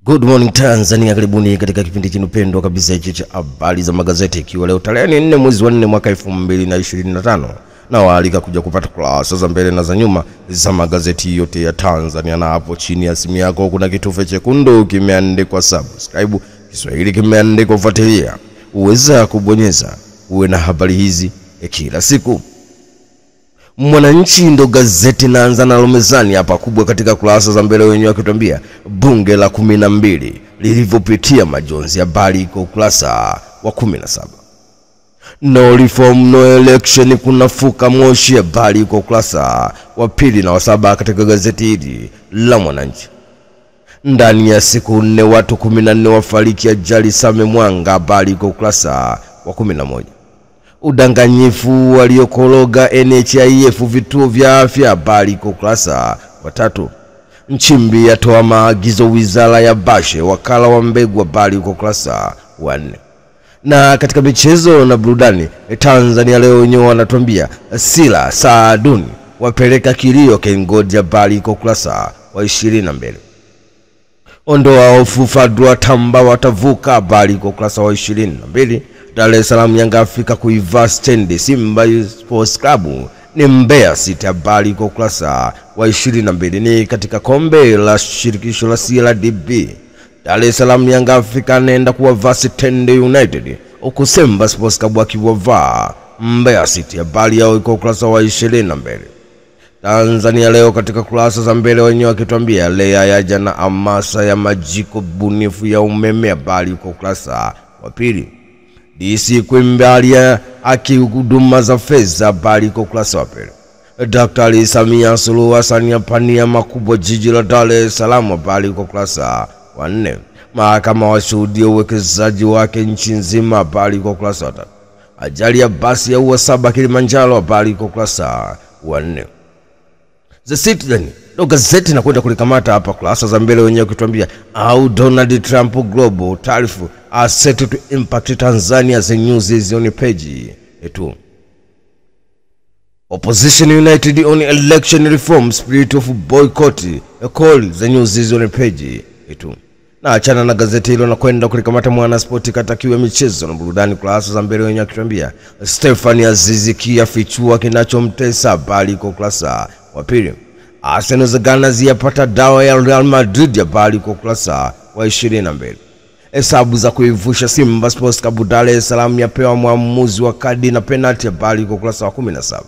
Good morning Tanzania, karibuni katika kipindi chenu pendwa kabisa hichi cha habari za magazeti, ikiwa leo tarehe 4 mwezi wa 4 mwaka 2025. Na waalika kuja kupata kurasa za mbele na za nyuma za magazeti yote ya Tanzania, na hapo chini ya simu yako kuna kitufe chekundu kimeandikwa subscribe, Kiswahili kimeandikwa fuatilia. Uweza kubonyeza uwe na habari hizi kila siku. Mwananchi ndo gazeti naanza nalo mezani hapa kubwa katika kurasa za mbele, wenyewe wakituambia bunge la 12 lilivyopitia majonzi, habari iko kurasa wa 17. No reform no election kunafuka moshi, habari iko kurasa wa 2 na wa 7 katika gazeti hili la Mwananchi. Ndani ya siku 4 watu 14 wafariki ajali Same Mwanga, habari iko kurasa wa 11. Udanganyifu waliokoroga NHIF vituo vya afya, habari iko kurasa wa 3. Nchimbi yatoa maagizo wizara ya Bashe wakala wa mbegu, habari iko kurasa wa 4. Na katika michezo na burudani, Tanzania leo wenyewe wanatuambia Sila Saaduni wapeleka kilio Kengodi, habari iko kurasa wa 22. Ondoa hofu Fadlu Tamba watavuka, habari iko kurasa wa 22. Dar es Salaam Yanga Afrika kuivaa stendi Simba Sports Club ni Mbeya City, habari iko kurasa wa 22. Ni katika kombe la shirikisho la CRDB, Dar es Salaam Yanga Afrika naenda kuwavaa Stendi United, huku Simba Sports Club akiwavaa Mbeya City, habari yao iko kurasa wa 22. Tanzania leo katika kurasa za mbele wenyewe wakituambia Lea yaja na amasa ya majiko bunifu ya umeme, habari iko kurasa wa 2. DC Kwimbalia akihuduma za fedha, habari iko kurasa wa 2. Daktari Samia Suluhu Hassan yapania makubwa jiji la Dar es Salaam, habari iko kurasa wa 4. Mahakama washuhudia uwekezaji wake nchi nzima, habari iko kurasa wa 3. Ajali ya basi ya Uwasaba Kilimanjaro, habari iko kurasa wa 4. The Citizen ndo gazeti na kwenda kulikamata hapa kurasa za mbele wenyewe kutuambia au Donald Trump global tariff are set to impact Tanzania, the news is on page 2. Opposition united on election reform, spirit of boycott a call, the news is on page 2. Na achana na gazeti hilo na kwenda kulikamata Mwanaspoti katakiwa michezo na burudani kurasa za mbele wenyewe kutuambia Stephanie Azizi kiafichua kinachomtesa, habari iko kurasa wa 2. Arsenal za Ghana ziyapata dawa ya Real Madrid, habari iko kurasa wa 22. Hesabu za kuivusha Simba Sports Club Dar es Salaam yapewa mwamuzi wa kadi na penalty, habari iko kurasa wa 17.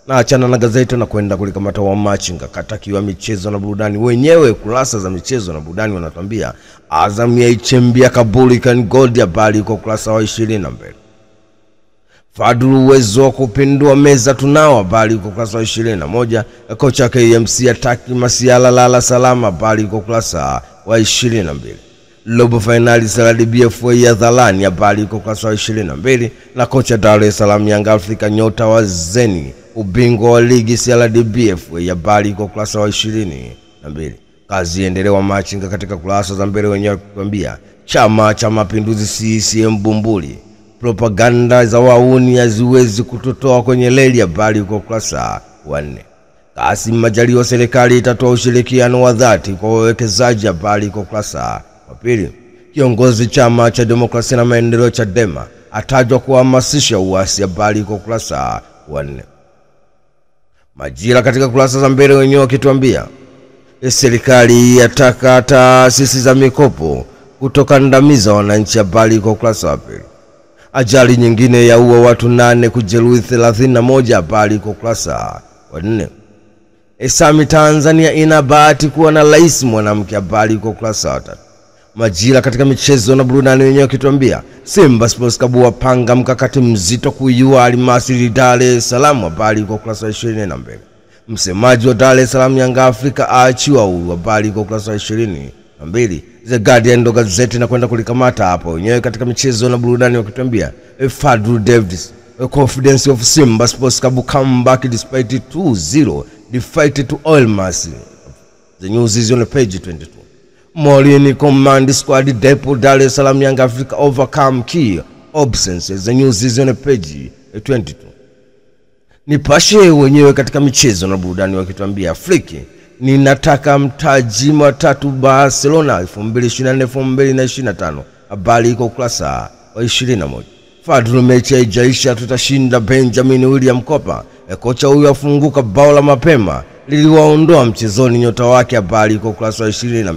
Na achana na gazeti na kwenda kulikamata Wamachinga katakiwa michezo na burudani, wenyewe kurasa za michezo na burudani wanatuambia Azam yaichembia kaburi Ken Gold, habari iko kurasa wa 22. Fadlu uwezo wa kupindua meza tunao, habari iko kurasa wa 21. Kocha KMC ataki Masiala lala salama, habari iko kurasa wa 22. Robo finali CRDB FA ya Dhalani, habari iko kurasa wa 22. Na kocha Dar es Salaam Yanga Afrika nyota wa Zeni ubingwa wa ligi CRDB FA, habari iko kurasa wa 22. Kazi endelewa Machinga katika kurasa za mbele wenyewe kuambia Chama cha Mapinduzi CCM Bumbuli propaganda za wauni haziwezi kutotoa kwenye reli, habari iko kurasa wa 4. Kassim Majaliwa serikali itatoa ushirikiano wa dhati kwa wawekezaji, habari iko kurasa wa 2. Kiongozi Chama cha Demokrasia na Maendeleo Chadema atajwa kuhamasisha uasi, habari iko kurasa wa 4. Majira katika kurasa za mbele wenyewe wakituambia serikali yataka taasisi za mikopo kutokandamiza wananchi, habari iko kurasa wa 2. Ajali nyingine ya uwa watu 8 kujeruhi 31, habari iko kurasa wa 4. Esami Tanzania ina bahati kuwa na rais mwanamke, habari iko kurasa wa 3. Majira katika michezo na burudani wenyewe kituambia Simba Sports Club wapanga mkakati mzito kuiua Almasri Dar es Salaam, habari iko kurasa wa 22. Msemaji wa Dar es Salaam Yanga Afrika aachiwa huru, habari iko kurasa wa 22. The Guardian ndo gazeti na kwenda kulikamata hapo wenyewe katika michezo na burudani wakituambia Fadlu Davis confidence of Simba Sports Club come back despite 2-0 defeat to Almasri, the news is on page 22. Molini command squad depot Dar es Salaam Yanga Africa overcome key absences, the news is on page 22. Nipashe wenyewe katika michezo na burudani wakituambia Fliki ninataka mtaji wa 3 Barcelona 2024-2025. Habari iko ukurasa wa 21. Fadlu mechi haijaisha tutashinda Benjamin William Mkapa. Kocha huyu afunguka bao la mapema liliwaondoa mchezoni nyota wake. Habari iko ukurasa wa 22.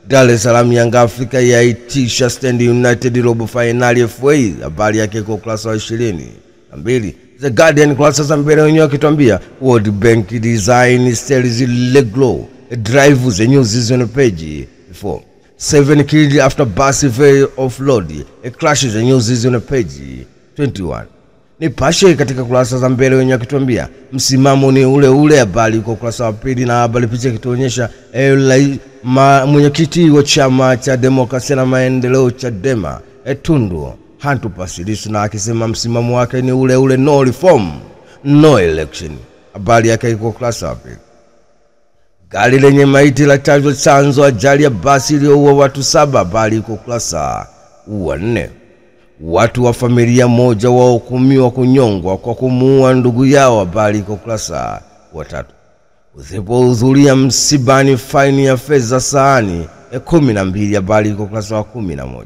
Dar es Salaam Yanga Afrika yaitisha Stand United robo finali FA. Habari yake iko ukurasa wa 22. The Guardian kurasa za mbele wenyewe wakituambia World Bank design stairs Leglo drive the news is on page 4. 7 killed after bus failure offload. A crash the news is on page 21. Nipashe katika kurasa za mbele wenyewe wakituambia msimamo ni ule ule. Habari kwa kurasa wa pili na habari picha kituonyesha mwenyekiti wa chama cha demokrasia na maendeleo Chadema Tundu Antipas Lissu na akisema msimamo wake ni ule ule, no reform no election. Habari yake iko kurasa wa pili. Gari lenye maiti la chanzo ajali ya basi iliyoua watu 7. Habari iko kurasa wa 4. Watu wa familia moja wahukumiwa kunyongwa kwa kumuua ndugu yao. Habari iko kurasa wa 3. Usipohudhuria msibani faini ya fedha sahani 12. Habari iko kurasa wa 11.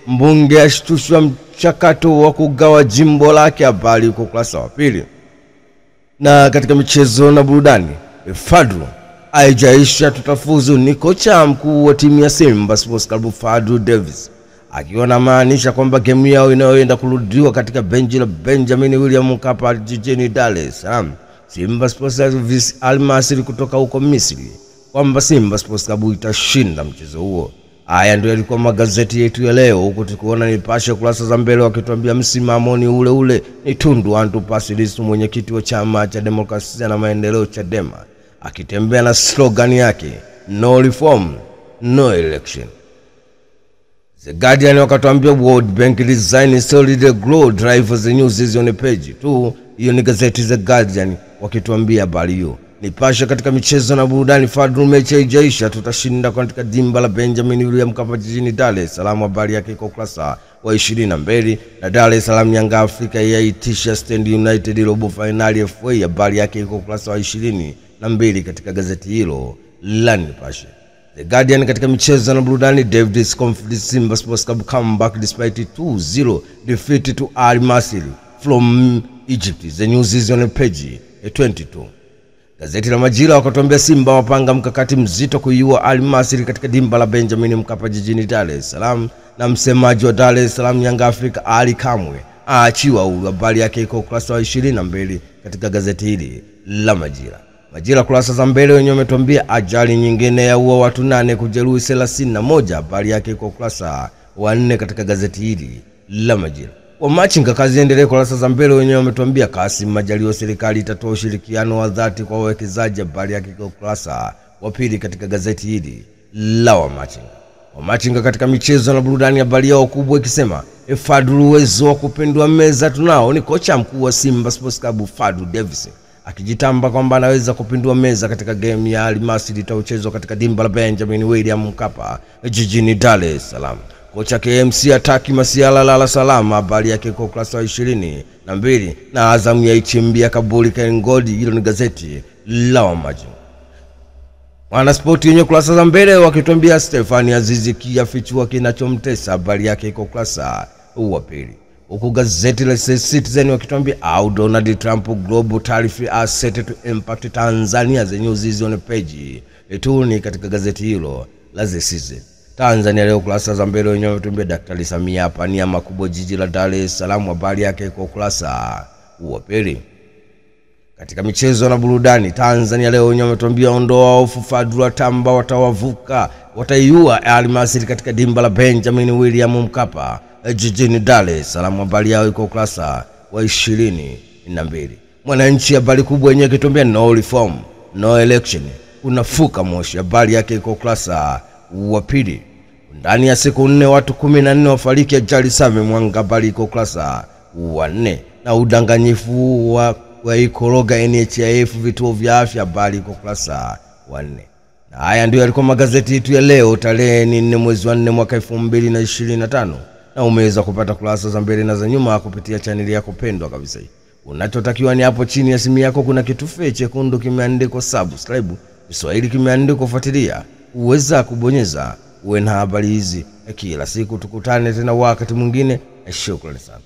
Mbunge ashtushwa mchakato wa kugawa jimbo lake. Habari iko kurasa wa 2. Na katika michezo na burudani, Fadlu haijaisha tutafuzu ni kocha mkuu wa timu ya Simba Sports Club Fadlu Davis, akiwa na maanisha kwamba game yao inayoenda kurudiwa katika benchi la Benjamin William Mkapa jijini Dar es Salaam Simba Sports Club Al Masry kutoka huko Misri, kwamba Simba Sports Club itashinda mchezo huo. Haya ndio yalikuwa magazeti yetu ya leo, huko tukiona Nipashe kurasa za mbele wakituambia msimamo ni ule ule, ni Tundu Antipas Lissu mwenyekiti wa chama cha demokrasia na maendeleo Chadema akitembea na slogan yake no reform no election. The Guardian wakatuambia World Bank design solid grow drive the news is on page 2. Hiyo ni gazeti The Guardian wakituambia habari hiyo. Nipashe katika michezo na burudani, Fadlu mechi haijaisha tutashinda katika dimba la Benjamin William Mkapa jijini Dar es Salaam. Habari yake iko kurasa wa 22. Na Dar es Salaam Yanga Afrika yaitisha Stand United robo finali FA. Habari yake iko kurasa wa 22 katika gazeti hilo la Nipashe. The Guardian katika michezo na burudani, David's confidence Simba Sports Club comeback despite 2-0 defeat to Al Masry from Egypt. The news is on page 22. Gazeti la Majira wakatuambia Simba wapanga mkakati mzito kuiua Al Masry katika dimba la Benjamin Mkapa jijini Dar es Salaam, na msemaji wa Dar es Salaam Yanga Afrika Ali Kamwe aachiwa huru. Habari yake iko kurasa wa 22 katika gazeti hili la Majira. Majira kurasa za mbele wenyewe wametuambia ajali nyingine yaua watu 8 kujeruhi 31. Habari yake iko kurasa wa 4 katika gazeti hili la Majira. Wamachinga kazi endelee kurasa za mbele wenyewe wametuambia Kassim Majaliwa serikali itatoa ushirikiano wa dhati kwa wawekezaji. Habari yake iko kurasa wa 2 katika gazeti hili la Wamachinga. Wamachinga katika michezo na burudani, habari yao kubwa ikisema Fadlu uwezo wa kupindua meza tunao. Ni kocha mkuu wa Simba Sports Club Fadlu Davis akijitamba kwamba anaweza kupindua meza katika game ya Al Masry itayochezwa katika dimba la Benjamin William Mkapa jijini Dar es Salaam. Kocha KMC ataki masiala lala salama. Habari yake kwa kurasa wa 22. Na Azam yaichimbia kaburi Kengodi. Hilo ni gazeti la Wamachinga. Wana sport yenye kurasa za mbele wakituambia Stefani Azizi kiafichua kinachomtesa. Habari yake kwa kurasa wa 2. Huku gazeti la Citizen wakituambia Donald Trump global tariff are set to impact Tanzania. The news is on page 2 ni katika gazeti hilo la Citizen. Tanzania leo kurasa za mbele wenyewe wametuambia Daktari Samia apania makubwa jiji la Dar es Salaam. Habari yake kwa kurasa wa 2. Katika michezo na burudani, Tanzania leo wenyewe wametuambia ondoa hofu Fadlu Tamba watawavuka wataiua Al Masry katika dimba la Benjamin William Mkapa jijini Dar es Salaam. Habari yao iko kurasa wa 22. Mwananchi habari kubwa yenyewe ikituambia no reform no election unafuka moshi. Habari yake iko kurasa wa 2. Ndani ya siku 4 watu 14 wafariki ajali Same Mwanga. Habari iko kurasa wa 4. Na udanganyifu wa ikoroga NHIF vituo vya afya. Habari iko kurasa wa 4. Na haya ndio yalikuwa magazeti yetu ya leo tarehe 4 mwezi wa 4 mwaka 2025, na umeweza kupata kurasa za mbele na za nyuma kupitia chaneli yako pendwa kabisa hii. Unachotakiwa ni hapo chini ya simu yako kuna kitufe chekundu kimeandikwa subscribe, Kiswahili kimeandikwa fuatilia. Uweza kubonyeza uwe na habari hizi kila siku. Tukutane tena wakati mwingine. Shukrani sana.